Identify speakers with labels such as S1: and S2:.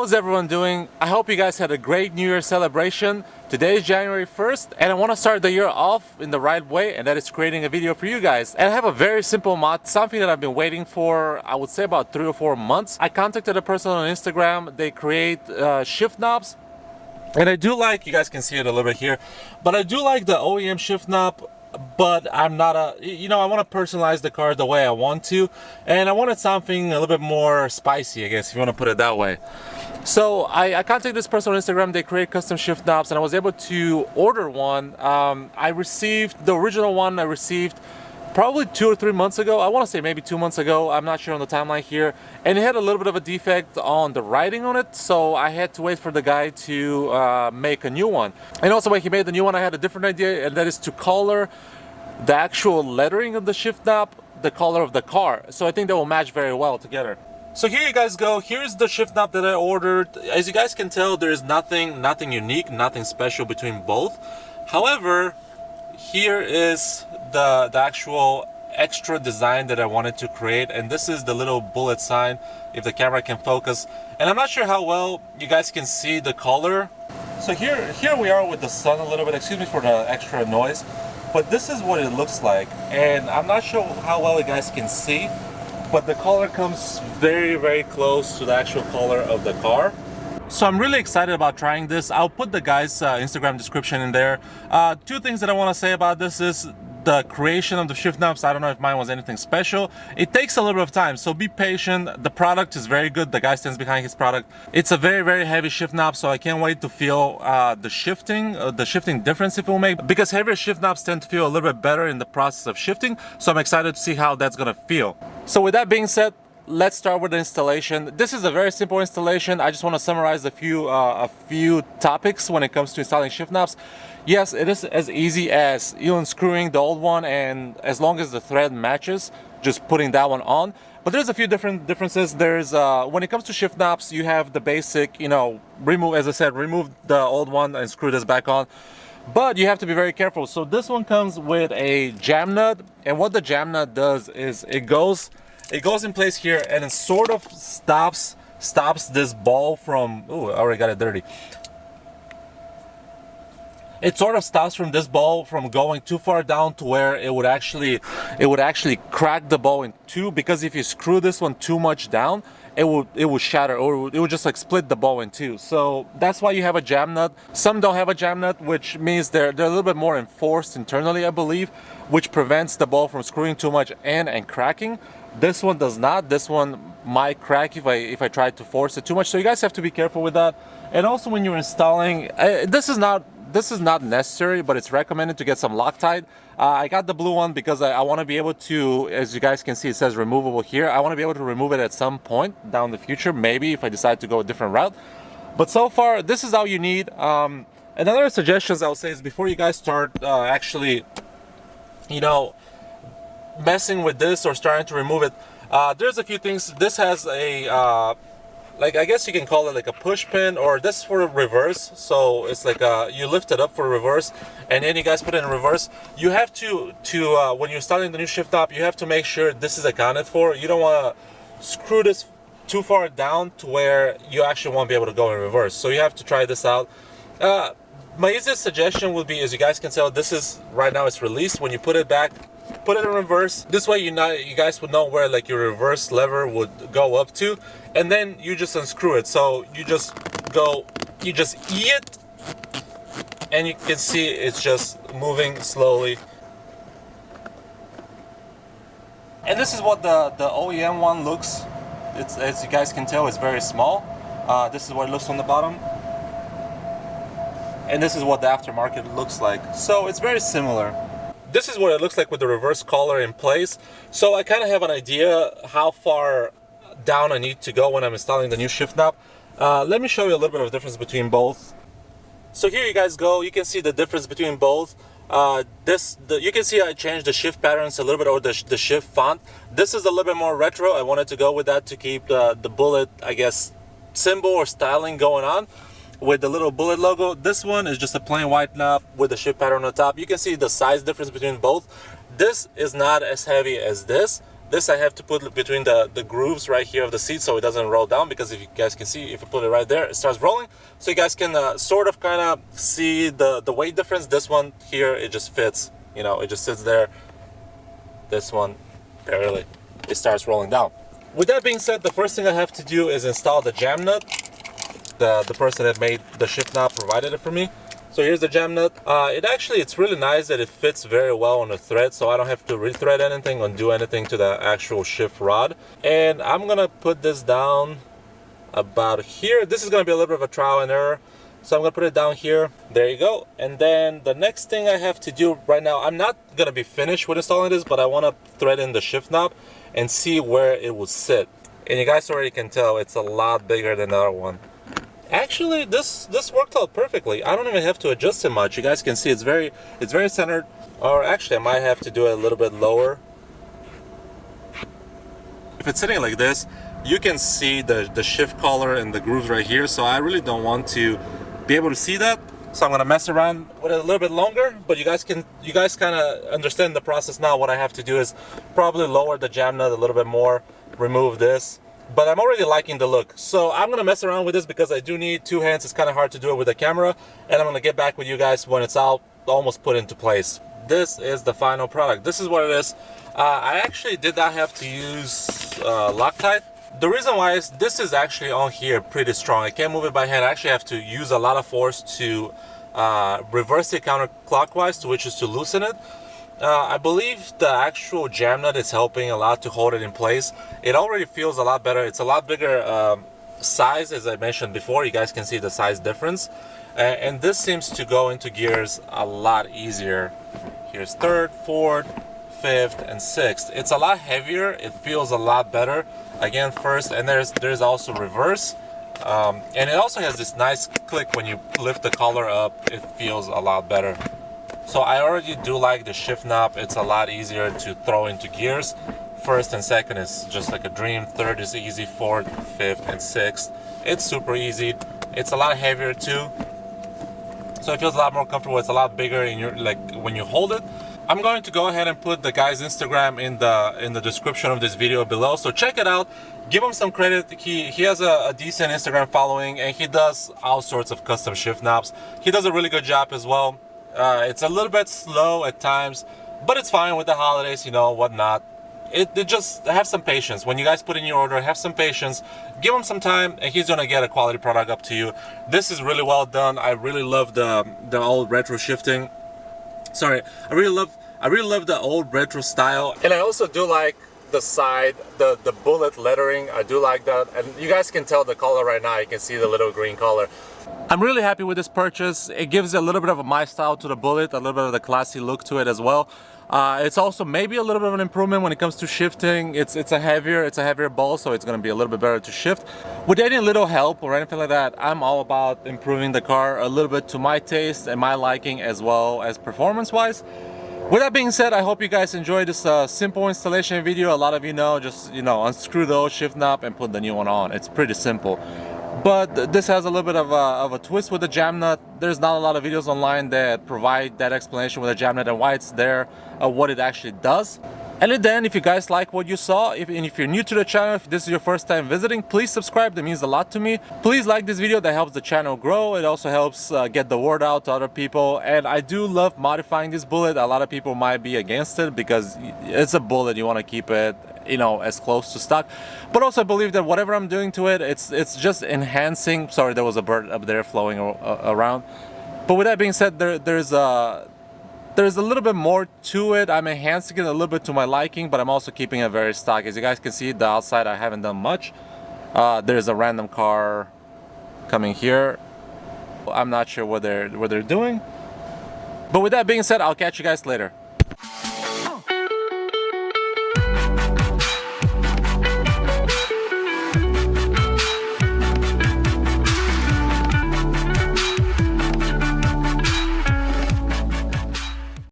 S1: How's everyone doing? I hope you guys had a great New Year celebration. Today is January 1st and I want to start the year off in the right way, and that is creating a video for you guys. And I have a very simple mod, something that I've been waiting for, I would say about 3 or 4 months. I contacted a person on Instagram. They create shift knobs. And I do like, you guys can see it a little bit here, but I do like the OEM shift knob. But I'm not I want to personalize the car the way I want to, and I wanted something a little bit more spicy, I guess, if you want to put it that way. So I contacted this person on Instagram. They create custom shift knobs, and I was able to order one. I received the original one. I received probably 2 or 3 months ago. I want to say maybe 2 months ago. I'm not sure on the timeline here. And it had a little bit of a defect on the writing on it, so I had to wait for the guy to make a new one. And also when he made the new one, I had a different idea, and that is to color the actual lettering of the shift knob the color of the car. So I think they will match very well together. So here you guys go. Here's the shift knob that I ordered. As you guys can tell, there is nothing unique, nothing special between both. However, here is the actual extra design that I wanted to create, and this is the little bullet sign, if the camera can focus. And I'm not sure how well you guys can see the color. So here we are with the sun a little bit. Excuse me for the extra noise, but this is what it looks like, and I'm not sure how well you guys can see, but the color comes very close to the actual color of the car. So I'm really excited about trying this. I'll put the guy's Instagram description in there. 2 things that I want to say about this is the creation of the shift knobs. I don't know if mine was anything special. It takes a little bit of time, so be patient. The product is very good. The guy stands behind his product. It's a very heavy shift knob, so I can't wait to feel the shifting difference it will make, because heavier shift knobs tend to feel a little bit better in the process of shifting. So I'm excited to see how that's gonna feel. So with that being said, let's start with the installation. This is a very simple installation. I just want to summarize a few topics when it comes to installing shift knobs. Yes, it is as easy as unscrewing the old one, and as long as the thread matches, just putting that one on. But there's a few differences. There's when it comes to shift knobs, you have the basic, remove, as I said, remove the old one and screw this back on. But you have to be very careful. So this one comes with a jam nut, and what the jam nut does is it goes in place here, and it sort of stops this ball from, oh, I already got it dirty. It sort of stops from this ball from going too far down to where it would actually crack the ball in two, because if you screw this one too much down, it would shatter, or it would just like split the ball in two. So that's why you have a jam nut. Some don't have a jam nut, which means they're a little bit more enforced internally, I believe, which prevents the ball from screwing too much and cracking. This one does not. This one might crack if I try to force it too much. So you guys have to be careful with that. And also when you're installing, this is not necessary, but it's recommended to get some Loctite. I got the blue one because I want to be able to, as you guys can see, it says removable here. I want to be able to remove it at some point down the future, maybe if I decide to go a different route. But so far, this is all you need. Another suggestions I would say is, before you guys start actually, messing with this or starting to remove it, there's a few things. This has a like, I guess you can call it like a push pin, or this is for reverse. So it's like you lift it up for reverse, and then you guys put it in reverse. You have to when you're installing the new shift knob, you have to make sure this is accounted for. You don't want to screw this too far down to where you actually won't be able to go in reverse. So you have to try this out. My easiest suggestion would be, as you guys can tell, this is right now it's released. When you put it back, put it in reverse. This way you guys would know where like your reverse lever would go up to, and then you just unscrew it. So you just E it, and you can see it's just moving slowly. And this is what the OEM one looks. It's, as you guys can tell, it's very small. This is what it looks on the bottom, and this is what the aftermarket looks like. So it's very similar. This is what it looks like with the reverse collar in place. So I kind of have an idea how far down I need to go when I'm installing the new shift knob. Let me show you a little bit of difference between both. So here you guys go. You can see the difference between both. You can see I changed the shift patterns a little bit, or the shift font. This is a little bit more retro. I wanted to go with that to keep the Bullitt, I guess, symbol or styling going on, with the little Bullitt logo. This one is just a plain white knob with the shift pattern on the top. You can see the size difference between both. This is not as heavy as this, This I have to put between the grooves right here of the seat so it doesn't roll down, because if you guys can see, if you put it right there, it starts rolling. So you guys can sort of kind of see the weight difference. This one here, it just fits, you know, it just sits there. This one, barely. It starts rolling down. With that being said, the first thing I have to do is install the jam nut. The person that made the shift knob provided it for me. So here's the jam nut. It's really nice that it fits very well on the thread, so I don't have to rethread anything or do anything to the actual shift rod. And I'm gonna put this down about here. This is gonna be a little bit of a trial and error. So I'm gonna put it down here. There you go. And then the next thing I have to do right now, I'm not gonna be finished with installing this, but I wanna thread in the shift knob and see where it will sit. And you guys already can tell it's a lot bigger than the other one. Actually, this worked out perfectly. I don't even have to adjust it much. You guys can see it's very centered. Or actually, I might have to do it a little bit lower. If it's sitting like this, you can see the shift collar and the grooves right here. So I really don't want to be able to see that. So I'm gonna mess around with it a little bit longer. But you guys kind of understand the process now. What I have to do is probably lower the jam nut a little bit more, remove this. But I'm already liking the look, so I'm gonna mess around with this because I do need two hands. It's kind of hard to do it with a camera, and I'm gonna get back with you guys when it's all almost put into place. This is the final product. This is what it is. I actually did not have to use Loctite. The reason why is this is actually on here pretty strong. I can't move it by hand. I actually have to use a lot of force to reverse it counterclockwise, which is to loosen it. I believe the actual jam nut is helping a lot to hold it in place. It already feels a lot better. It's a lot bigger size, as I mentioned before. You guys can see the size difference. And this seems to go into gears a lot easier. Here's third, fourth, fifth, and sixth. It's a lot heavier. It feels a lot better. Again, first, and there's also reverse. And it also has this nice click when you lift the collar up. It feels a lot better. So I already do like the shift knob. It's a lot easier to throw into gears. First and second is just like a dream. Third is easy. Fourth, fifth, and sixth. It's super easy. It's a lot heavier too, so it feels a lot more comfortable. It's a lot bigger in your, like, when you hold it. I'm going to go ahead and put the guy's Instagram in the description of this video below, so check it out. Give him some credit. He has a decent Instagram following, and he does all sorts of custom shift knobs. He does a really good job as well. It's a little bit slow at times, but it's fine with the holidays, you know, whatnot. It just have some patience. When you guys put in your order, have some patience. Give him some time, and he's gonna get a quality product up to you. This is really well done. I really love the old retro shifting. Sorry, I really love the old retro style, and I also do like the side, the Bullitt lettering. I do like that, and you guys can tell the color right now. You can see the little green color. I'm really happy with this purchase. It gives a little bit of my style to the Bullitt, a little bit of the classy look to it as well. It's also maybe a little bit of an improvement when it comes to shifting. It's a heavier ball, so it's going to be a little bit better to shift. With any little help or anything like that, I'm all about improving the car a little bit to my taste and my liking, as well as performance-wise. With that being said, I hope you guys enjoyed this simple installation video. A lot of you know, just, you know, unscrew the old shift knob and put the new one on. It's pretty simple. But this has a little bit of a twist with the jam nut. There's not a lot of videos online that provide that explanation with the jam nut and why it's there, what it actually does. And then, if you guys like what you saw, and if you're new to the channel, if this is your first time visiting, please subscribe. That means a lot to me. Please like this video. That helps the channel grow. It also helps get the word out to other people. And I do love modifying this Bullitt. A lot of people might be against it because it's a Bullitt. You want to keep it, you know, as close to stock. But also I believe that whatever I'm doing to it, it's just enhancing. Sorry, there was a bird up there flowing around. But with that being said, there's a little bit more to it. I'm enhancing it a little bit to my liking, but I'm also keeping it very stock. As you guys can see, the outside I haven't done much. There's a random car coming here. I'm not sure what they're doing. But with that being said, I'll catch you guys later.